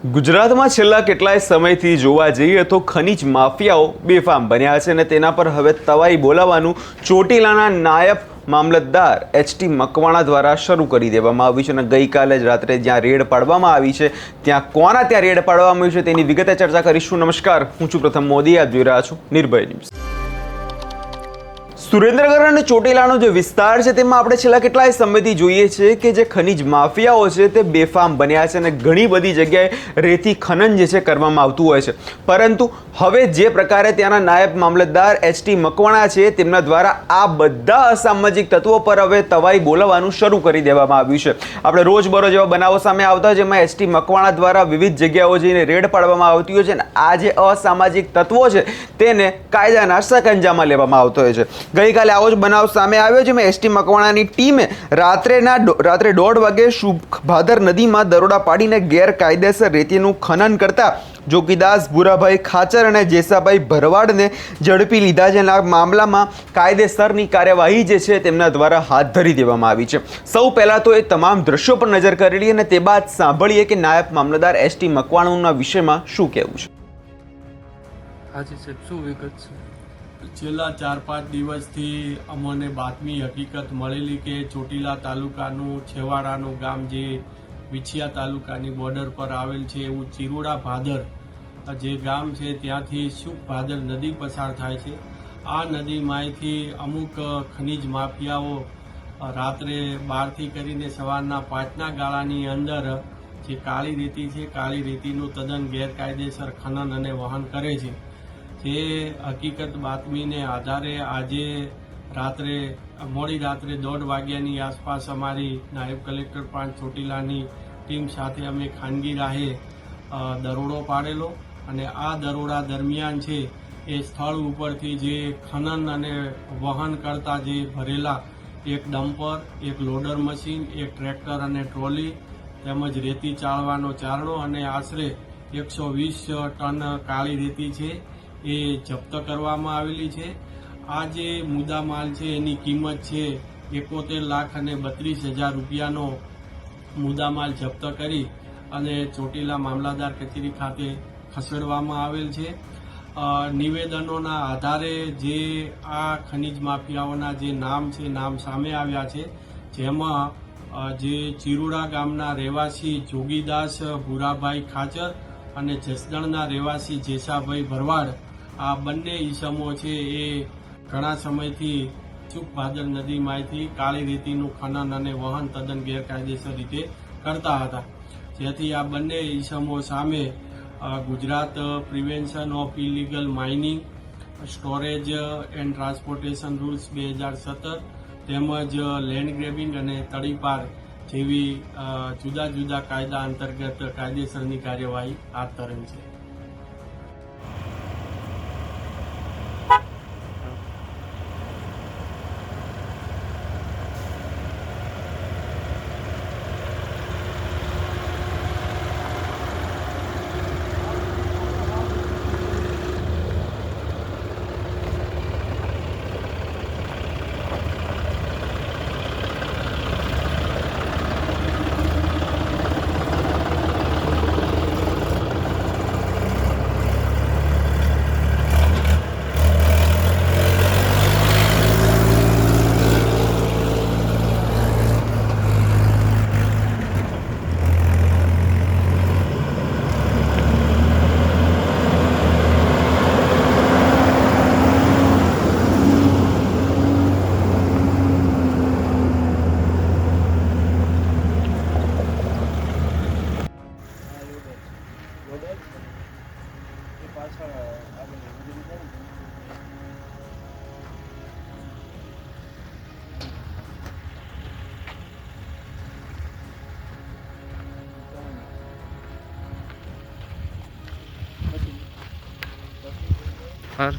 ગુજરાતમાં છેલ્લા કેટલાય સમયથી જોવા જઈએ તો ખનીજ માફિયાઓ બેફામ બન્યા છે અને તેના પર હવે તવાઈ બોલાવવાનું ચોટીલાના નાયબ મામલતદાર એચ.ટી. મકવાણા દ્વારા શરૂ કરી દેવામાં આવ્યું છે અને ગઈકાલે જ રાત્રે જ્યાં રેડ પાડવામાં આવી છે ત્યાં કોના ત્યાં રેડ પાડવામાં આવ્યું છે તેની વિગતે ચર્ચા કરીશું। નમસ્કાર, હું છું પ્રથમ મોદી, આપ જોઈ રહ્યા છો નિર્ભય ન્યૂઝ। સુરેન્દ્રનગર અને ચોટીલાનો જે વિસ્તાર છે તેમાં આપણે છેલ્લા કેટલાય સમયથી જોઈએ છીએ કે જે ખનીજ માફિયાઓ છે તે બેફામ બન્યા છે અને ઘણી બધી જગ્યાએ રેતી ખનન જે છે કરવામાં આવતું હોય છે, પરંતુ હવે જે પ્રકારે ત્યાંના નાયબ મામલતદાર એચ.ટી. મકવાણા છે તેમના દ્વારા આ બધા અસામાજિક તત્વો પર હવે તવાઈ બોલાવવાનું શરૂ કરી દેવામાં આવ્યું છે। આપણે રોજબરોજ એવા બનાવો સામે આવતા જેમાં એચ.ટી. મકવાણા દ્વારા વિવિધ જગ્યાઓ જઈને રેડ પાડવામાં આવતી હોય છે અને આ જે અસામાજિક તત્વો છે તેને કાયદાના સકંજામાં લેવામાં આવતો હોય છે। ગઈકાલે આવો જ બનાવ સામે આવ્યો જેમાં એચ.ટી. મકવાણાની ટીમે રાત્રે 1:30 વાગે શુભાદર નદીમાં દરોડા પાડીને ગેરકાયદેસર રેતીનું ખનન કરતા જોગીદાસ ભૂરાભાઈ ખાચર અને જેસાભાઈ ભરવાડને ઝડપી લીધા છે અને આ મામલામાં કાયદેસરની કાર્યવાહી જે છે તેમના દ્વારા હાથ ધરી દેવામાં આવી છે। સૌ પહેલાં તો એ તમામ દ્રશ્યો પર નજર કરી લઈએ અને તે બાદ સાંભળીએ કે નાયબ મામલતદાર એચ.ટી. મકવાણાના વિષયમાં શું કહેવું છે। હાજી સાહેબ, શું વિગત છે? છેલ્લા 4-5 દિવસથી અમને બાતમી હકીકત મળેલી કે ચોટીલા તાલુકાનું છેવાડાનું ગામ જે વિછિયા તાલુકાની બોર્ડર પર આવેલ છે એવું ચિરોડા ભાદર જે ગામ છે ત્યાંથી શુક ભાદર નદી પસાર થાય છે। આ નદીમાંથી અમુક ખનીજ માફિયાઓ રાત્રે 12થી કરીને સવારના 5ના ગાળાની અંદર જે કાળી રેતી છે, કાળી રેતીનું તદ્દન ગેરકાયદેસર ખનન અને વહન કરે છે। જે હકીકત બાતમીને આધારે આજે મોડી રાત્રે 1:30 વાગ્યાની આસપાસ અમારી નાયબ કલેક્ટર પ્રાંત ચોટીલાની ટીમ સાથે અમે ખાનગી રાહે દરોડો પાડેલો અને આ દરોડા દરમિયાન છે એ સ્થળ ઉપરથી જે ખનન અને વહન કરતા જે ભરેલા એક ડમ્પર, એક લોડર મશીન, એક ટ્રેક્ટર અને ટ્રોલી તેમજ રેતી ચાળવાનો ચારણો અને આશરે 120 ટન કાળી રેતી છે એ જપ્ત કરવામાં આવેલી છે। આ જે મુદ્દામાલ છે એની કિંમત છે 71,32,000 રૂપિયાનો મુદ્દામાલ જપ્ત કરી અને ચોટીલા મામલતદાર કચેરી ખાતે ખસેડવામાં આવેલ છે। નિવેદનોના આધારે જે આ ખનીજ માફિયાઓના જે નામ છે નામ સામે આવ્યા છે, જેમાં જે ચિરોડા ગામના રહેવાસી જોગીદાસ ભૂરાભાઈ ખાચર અને જસદણના રહેવાસી જેસાભાઈ ભરવાડ, આ બંને ઈસમો છે એ ઘણા સમયથી શુક ભાદર નદીમાંથી કાળી રેતીનું ખનન અને વહન તદ્દન ગેરકાયદેસર રીતે કરતા હતા, જેથી આ બંને ઈસમો સામે Gujarat prevention of illegal mining, storage and transportation rules 2017 તેમજ લેન્ડ ગ્રેબિંગ અને તડીપાર જેવી જુદા જુદા કાયદા અંતર્ગત કાયદેસરની કાર્યવાહી હાથ ધરેલ છે। સર,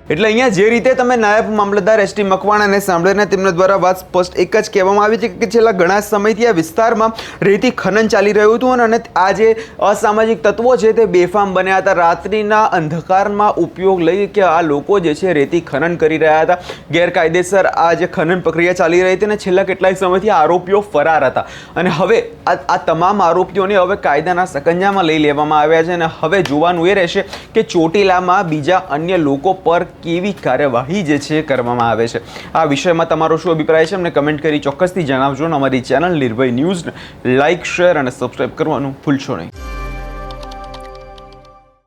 એટલે અહીંયા જે રીતે તમે નાયબ મામલતદાર એસટી મકવાણાને સાંભળીને તેમના દ્વારા વાત સ્પષ્ટ એક જ કહેવામાં આવી છે કે છેલ્લા ઘણા સમયથી આ વિસ્તારમાં રેતી ખનન ચાલી રહ્યું હતું અને આ જે અસામાજિક તત્વો છે તે બેફામ બન્યા હતા. રાત્રિના અંધકારમાં ઉપયોગ લઈ કે આ લોકો જે છે રેતી ખનન કરી રહ્યા હતા, ગેરકાયદેસર આ જે ખનન પ્રક્રિયા ચાલી રહી હતી અને છેલ્લા કેટલાય સમયથી આરોપીઓ ફરાર હતા અને હવે આ તમામ આરોપીઓને હવે કાયદાના સકંજામાં લઈ લેવામાં આવ્યા છે અને હવે જોવાનું એ રહેશે કે ચોટીલામાં બીજા અન્ય લોકો પર કેવી કાર્યવાહી જે છે કરવામાં આવે છે. આ વિષયમાં તમારો શું અભિપ્રાય છે અમને કમેન્ટ કરી ચોક્કસથી જણાવજો અને અમારી ચેનલ નિર્ભય ન્યૂઝને લાઇક, શેર અને સબસ્ક્રાઇબ કરવાનું ભૂલશો નહીં.